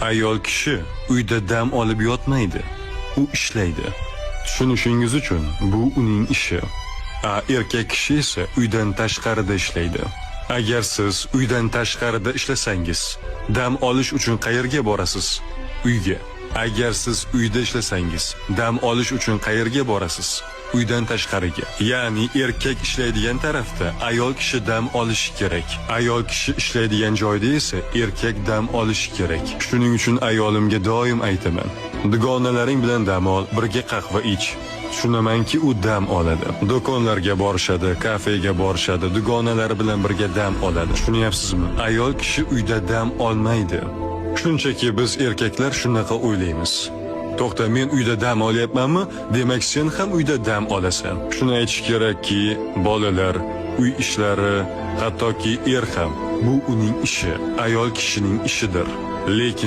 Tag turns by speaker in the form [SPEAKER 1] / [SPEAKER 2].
[SPEAKER 1] Ayol kishi uyda dam olib yotmaydi. U ishlaydi. Tushunishingiz uchun bu uning ishi. Erkak kishi esa uydan tashqarida ishlaydi. Agar siz uydan tashqarida ishlasangiz, dam olish uchun qayerga borasiz? Uyga. Agar siz uyda ishlasangiz, dam olish uchun qayerga borasiz? Uydan tashqariga. Ya'ni erkak ishlaydigan tarafda ayol kishi dam olishi kerak. Ayol kishi ishlaydigan joyda esa erkak dam olishi kerak. Shuning uchun ayolimga doim aytaman: dugonalaring bilan dam ol, birga qahva ich. Tushunamanki, u dam oladi. Do'konlarga borishadi, kafega borishadi, dugonalari bilan birga dam oladi. Tushunyapsizmi? Ayol kishi uyda dam olmaydi. Shunchaki biz erkaklar shunaqa o'ylaymiz. To'xta, men uyda dam olyapmanmi? Demak, sen ham uyda dam olasan. Shuni aytish kerakki, bolalar, uy ishlari, hattoki ham bu uning ishi, ayol kishining ishidir. Lekin